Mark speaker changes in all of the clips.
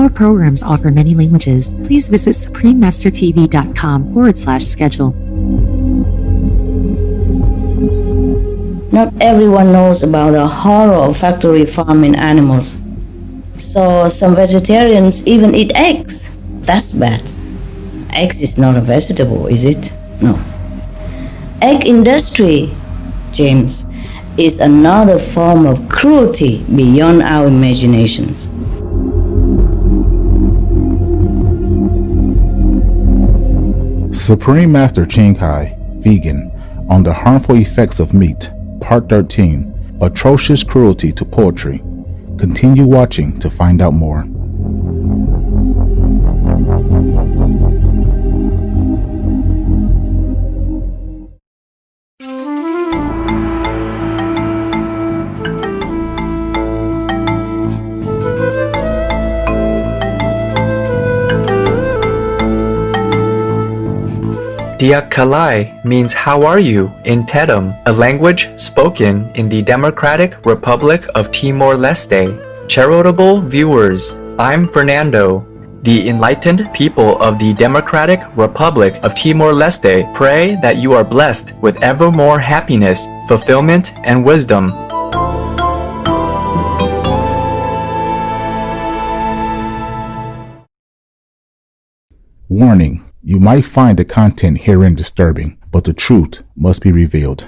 Speaker 1: Our programs offer many languages. Please visit suprememastertv.com/schedule.
Speaker 2: Not everyone knows about the horror of factory farming animals. So some vegetarians even eat eggs. That's bad. Eggs is not a vegetable, is it? No. Egg industry, James, is another form of cruelty beyond our imaginations.
Speaker 3: Supreme Master Ching Hai, Vegan, on the Harmful Effects of Meat, Part 13, Atrocious Cruelty to Poultry. Continue watching to find out more.
Speaker 4: Dia Kalai means how are you in Tetum, a language spoken in the Democratic Republic of Timor-Leste. Charitable viewers, I'm Fernando. The enlightened people of the Democratic Republic of Timor-Leste pray that you are blessed with ever more happiness, fulfillment, and wisdom.
Speaker 3: Warning. You might find the content herein disturbing, but the truth must be revealed.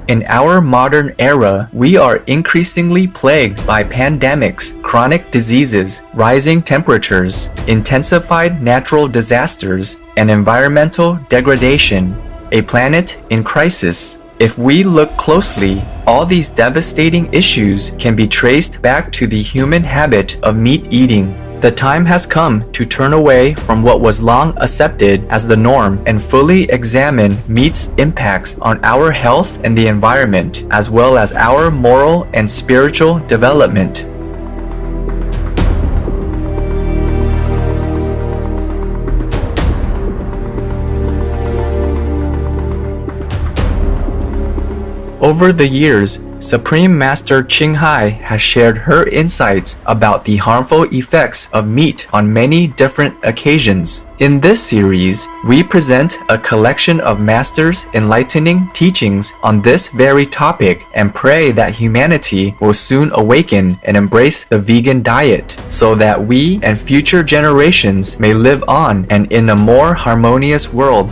Speaker 4: In our modern era, we are increasingly plagued by pandemics, chronic diseases, rising temperatures, intensified natural disasters, and environmental degradation. A planet in crisis. If we look closely, all these devastating issues can be traced back to the human habit of meat eating. The time has come to turn away from what was long accepted as the norm and fully examine meat's impacts on our health and the environment, as well as our moral and spiritual development. Over the years, Supreme Master Ching Hai has shared her insights about the harmful effects of meat on many different occasions. In this series, we present a collection of Master's enlightening teachings on this very topic and pray that humanity will soon awaken and embrace the vegan diet so that we and future generations may live on and in a more harmonious world.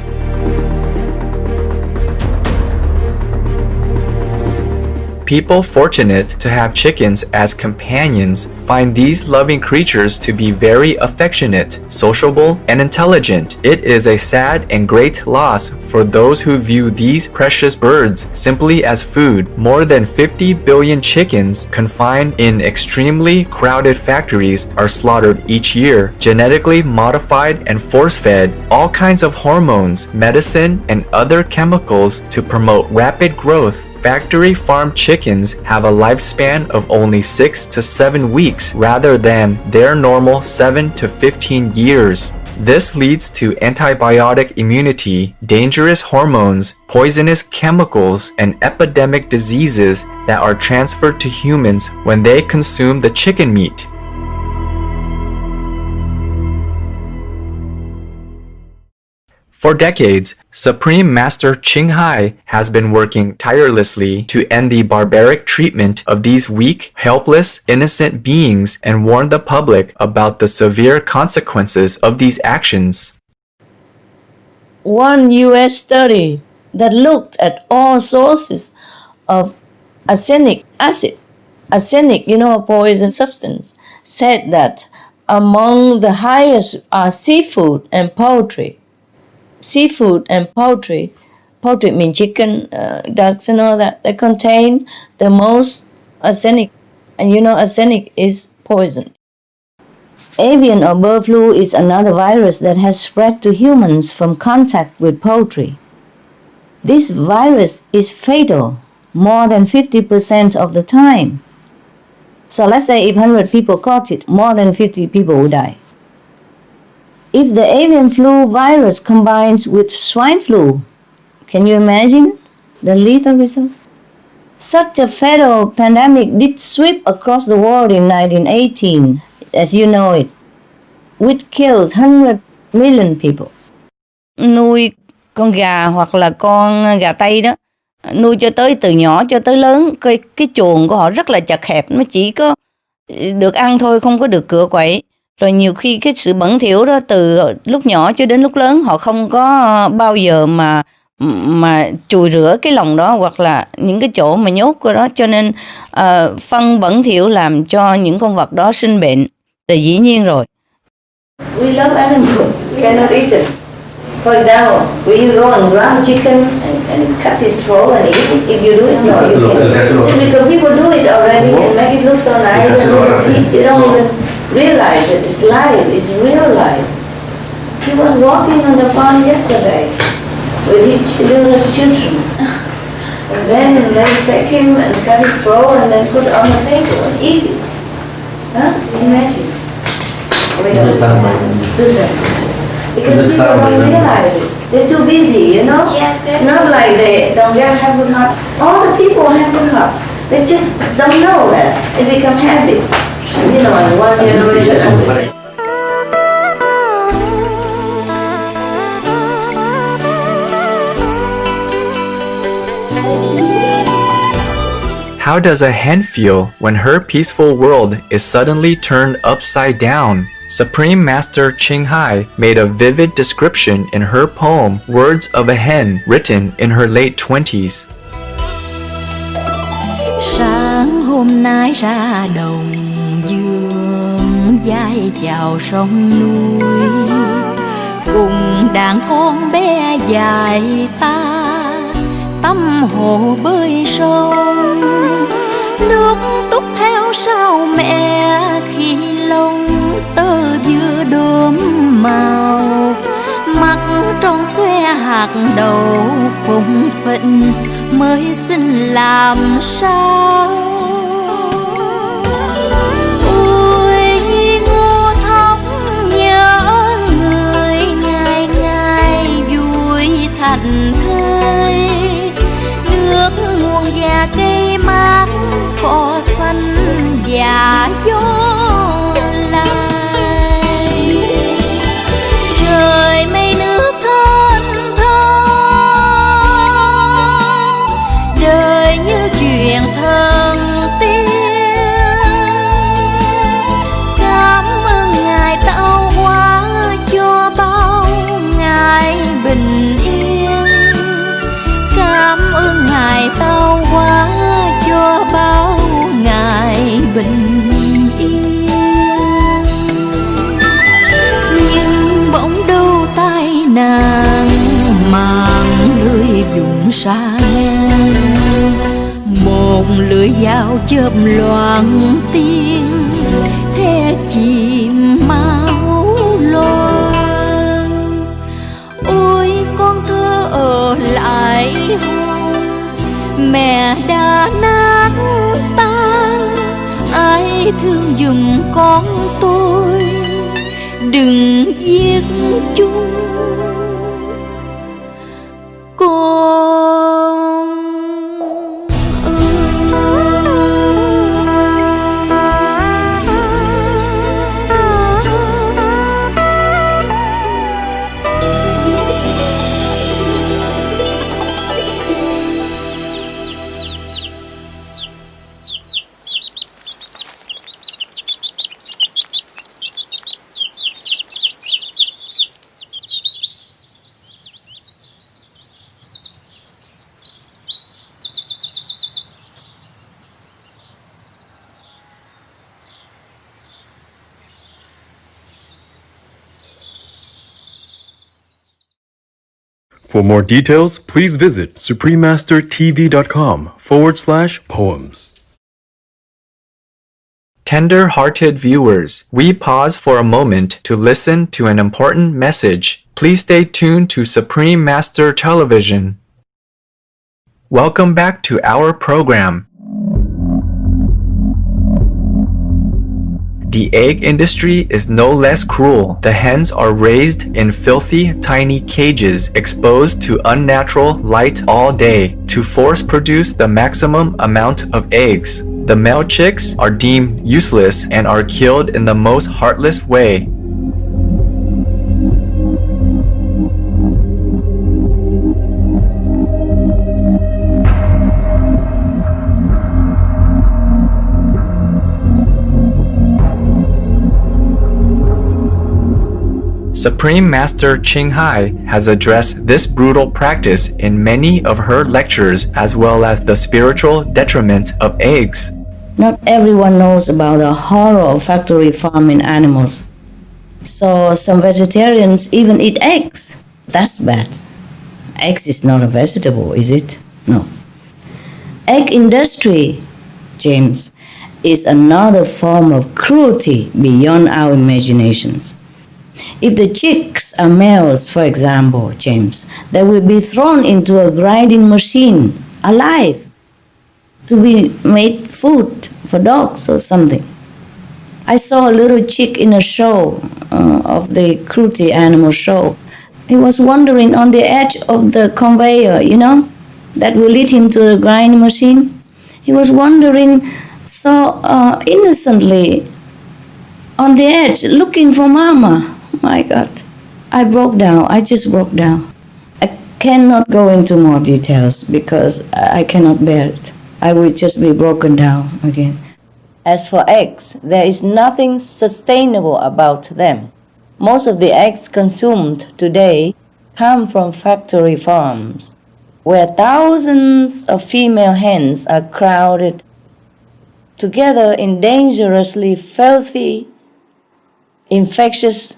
Speaker 4: People fortunate to have chickens as companions find these loving creatures to be very affectionate, sociable, and intelligent. It is a sad and great loss for those who view these precious birds simply as food. More than 50 billion chickens confined in extremely crowded factories are slaughtered each year, genetically modified and force-fed all kinds of hormones, medicine, and other chemicals to promote rapid growth. Factory farm chickens have a lifespan of only 6 to 7 weeks rather than their normal 7 to 15 years. This leads to antibiotic immunity, dangerous hormones, poisonous chemicals, and epidemic diseases that are transferred to humans when they consume the chicken meat. For decades, Supreme Master Ching Hai has been working tirelessly to end the barbaric treatment of these weak, helpless, innocent beings and warn the public about the severe consequences of these actions.
Speaker 2: One U.S. study that looked at all sources of arsenic acid, a poison substance, said that among the highest are seafood and poultry. Seafood and poultry means chicken, ducks and all that, they contain the most arsenic. And arsenic is poison. Avian or bird flu is another virus that has spread to humans from contact with poultry. This virus is fatal more than 50% of the time. So let's say if 100 people caught it, more than 50 people will die. If the avian flu virus combines with swine flu, can you imagine the lethal result? Such a fatal pandemic did sweep across the world in 1918. as you know it, which kills 100 million people. Nuôi con gà hoặc là con gà Tây đó, nuôi cho tới từ nhỏ cho tới lớn, cái chuồng của họ rất là chật hẹp, nó chỉ có được ăn thôi, không có được cựa quậy. Rồi nhiều khi cái sự bẩn thỉu đó từ lúc nhỏ cho đến lúc lớn họ không có bao giờ mà chùi rửa cái lồng đó hoặc là những cái chỗ mà nhốt của đó, cho nên phân bẩn thỉu làm cho những con vật đó sinh bệnh là dĩ nhiên rồi. We love animals, we cannot eat them. For example, we go and ground chicken and cut his throat and eat it. If you do it, no, you can't. Just because people do it already and make it look so nice, and you don't even realize that it's life, it's real life. He was walking on the farm yesterday with his little children. And then they take him and cut his throat and then put it on the table and eat it. Huh? Imagine. Wait a minute. Do something. Because people don't realize it. They're too busy, you know? Yes, not like they don't have good heart. All the people have good heart. They just don't know that. It becomes habit. You know, in one generation only.
Speaker 4: How does a hen feel when her peaceful world is suddenly turned upside down? Supreme Master Ching Hai made a vivid description in her poem Words of a Hen, written in her late 20s.
Speaker 5: Sáng hôm nay ra đồng dương vai chào sông núi, cùng đàn con bé dài ta tâm hồ bơi sông, nước túc theo sau mẹ khi lông tơ vừa đốm màu, mặt tròn xoe hạt đậu phụng phịnh mới xin làm sao. Ôi ngô thóc nhớ người ngày ngày vui thành thơi, nước nguồn và cây mát cỏ xanh và gió lại, trời mây nước thênh thang, đời như chuyện thần tiên. Cảm ơn Ngài tạo hóa cho bao ngày bình yên, cảm ơn Ngài tạo hóa cho bao ngày bình yên. Nhưng bỗng đâu tai nạn màng lưới vùng xa ngang, một lưỡi dao chớp loạn tiếng the chìm máu loang. Ôi con thơ ở lại hôn, mẹ đã nát tan, ai thương giùm con tôi, đừng giết chúng con
Speaker 6: For more details, please visit suprememastertv.com/poems.
Speaker 4: Tender-hearted viewers, we pause for a moment to listen to an important message. Please stay tuned to Supreme Master Television. Welcome back to our program. The egg industry is no less cruel. The hens are raised in filthy, tiny cages exposed to unnatural light all day to force produce the maximum amount of eggs. The male chicks are deemed useless and are killed in the most heartless way. Supreme Master Ching Hai has addressed this brutal practice in many of her lectures, as well as the spiritual detriment of eggs.
Speaker 2: Not everyone knows about the horror of factory farming animals. So some vegetarians even eat eggs. That's bad. Eggs is not a vegetable, is it? No. Egg industry, James, is another form of cruelty beyond our imaginations. If the chicks are males, for example, James, they will be thrown into a grinding machine, alive, to be made food for dogs or something. I saw a little chick in a show of the cruelty animal show. He was wandering on the edge of the conveyor, that will lead him to the grinding machine. He was wandering so innocently on the edge, looking for mama. My God, I broke down. I just broke down. I cannot go into more details because I cannot bear it. I will just be broken down again. As for eggs, there is nothing sustainable about them. Most of the eggs consumed today come from factory farms, where thousands of female hens are crowded together in dangerously filthy, infectious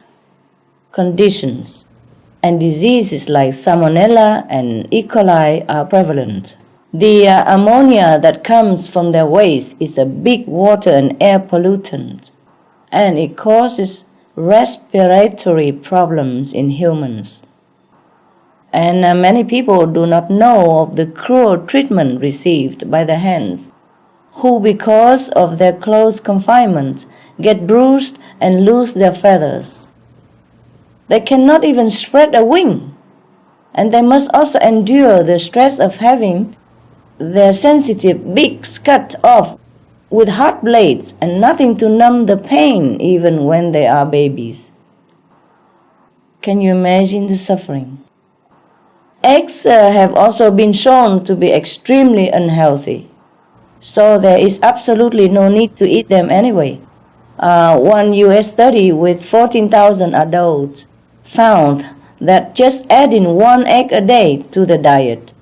Speaker 2: conditions, and diseases like Salmonella and E. coli are prevalent. The ammonia that comes from their waste is a big water and air pollutant, and it causes respiratory problems in humans. And many people do not know of the cruel treatment received by the hens, who, because of their close confinement, get bruised and lose their feathers. They cannot even spread a wing, and they must also endure the stress of having their sensitive beaks cut off with hot blades and nothing to numb the pain even when they are babies. Can you imagine the suffering? Eggs have also been shown to be extremely unhealthy, so there is absolutely no need to eat them anyway. One US study with 14,000 adults found that just adding one egg a day to the diet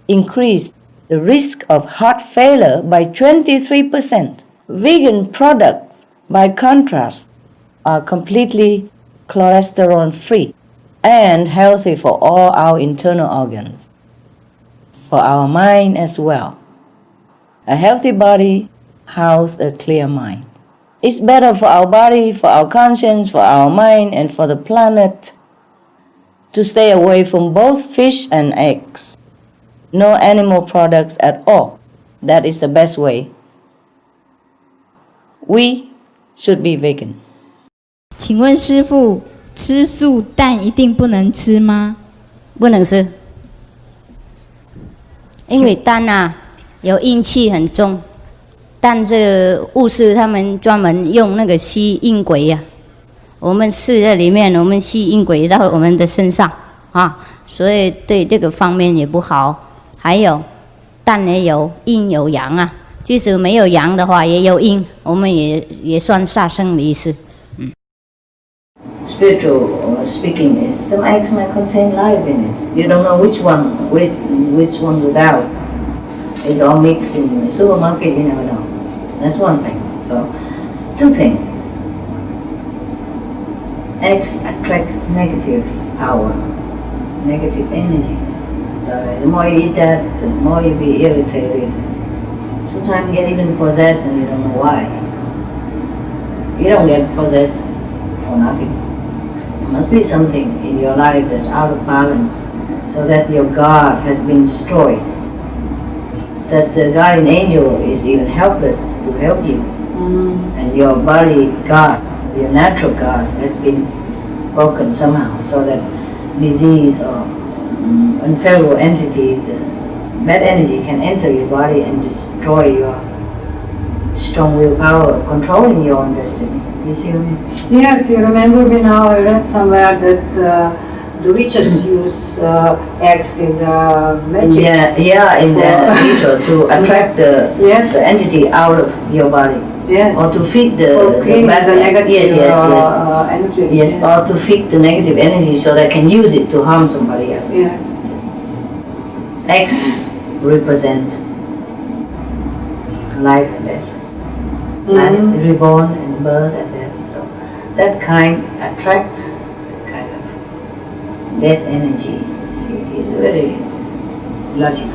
Speaker 2: increased the risk of heart failure by 23%. Vegan products, by contrast, are completely cholesterol-free and healthy for all our internal organs, for our mind as well. A healthy body houses a clear mind. It's better for our body, for our conscience, for our mind, and for the planet to stay away from both fish and eggs. No animal products at all. That is the best way. We should be vegan.
Speaker 7: 请问师父，吃素蛋一定不能吃吗？
Speaker 8: 不能吃，因为蛋啊有阴气很重。但这巫师他们专门用那个吸阴鬼呀、我们吃在里面，我们吸阴鬼到我们的身上啊，所以对这个方面也不好。还有蛋也有阴有阳啊，即使没有阳的话也有阴，我们也算杀生的意思。
Speaker 2: Spiritual speaking is some eggs might contain life in it. You don't know which one with, which one without. It's all mixed in the supermarket, you never know. That's one thing. So, two things. Eggs attract negative power, negative energies. So the more you eat that, the more you be irritated. Sometimes you get even possessed and you don't know why. You don't get possessed for nothing. There must be something in your life that's out of balance, so that your God has been destroyed. That the guardian angel is even helpless to help you. And your body God, your natural God, has been broken somehow, so that disease or unfavorable entities, bad energy can enter your body and destroy your strong willpower of controlling your own destiny. You see what I mean?
Speaker 9: Yes, you remember me now. I read somewhere that the witches use eggs in the magic.
Speaker 2: In the ritual to attract the entity out of your body.
Speaker 9: Yes.
Speaker 2: Or to feed the
Speaker 9: negative
Speaker 2: energy. Yes, or to feed the negative energy so they can use it to harm somebody else.
Speaker 9: Yes.
Speaker 2: Eggs represent life and death. Life, reborn and birth and death. So that kind attract that kind of death energy. See, is very logical.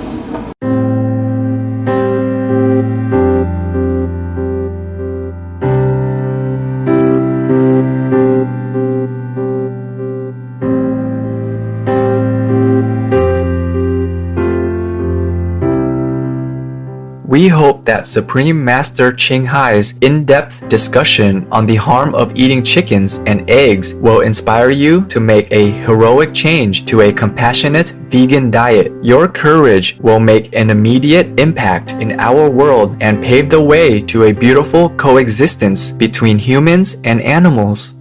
Speaker 4: We hope that Supreme Master Ching Hai's in-depth discussion on the harm of eating chickens and eggs will inspire you to make a heroic change to a compassionate vegan diet. Your courage will make an immediate impact in our world and pave the way to a beautiful coexistence between humans and animals.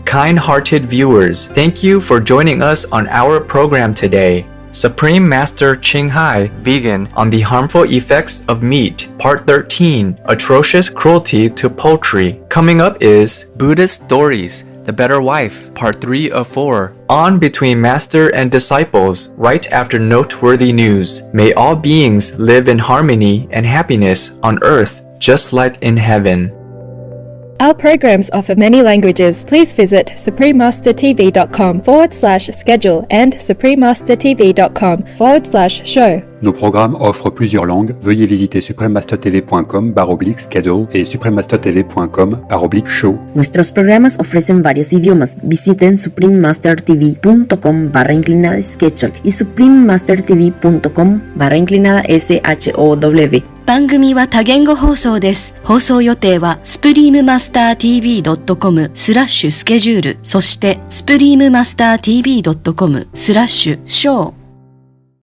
Speaker 4: Kind-hearted viewers, thank you for joining us on our program today. Supreme Master Ching Hai, Vegan, on the Harmful Effects of Meat, Part 13, Atrocious Cruelty to Poultry. Coming up is Buddhist Stories, The Better Wife, Part 3 of 4, on Between Master and Disciples, right after noteworthy news. May all beings live in harmony and happiness on earth, just like in heaven.
Speaker 10: Our programs offer many languages. Please visit suprememastertv.com/schedule and suprememastertv.com/show.
Speaker 11: Nos programmes offrent plusieurs langues. Veuillez visiter suprememastertv.com/schedule et suprememastertv.com/show.
Speaker 12: Nuestros programas ofrecen varios idiomas. Visiten suprememastertv.com/schedule y suprememastertv.com/show.
Speaker 5: 番組は多言語放送です。放送予定はスプリームマスター TV.com/スケジュール、そしてスプリームマスター TV.com/ショー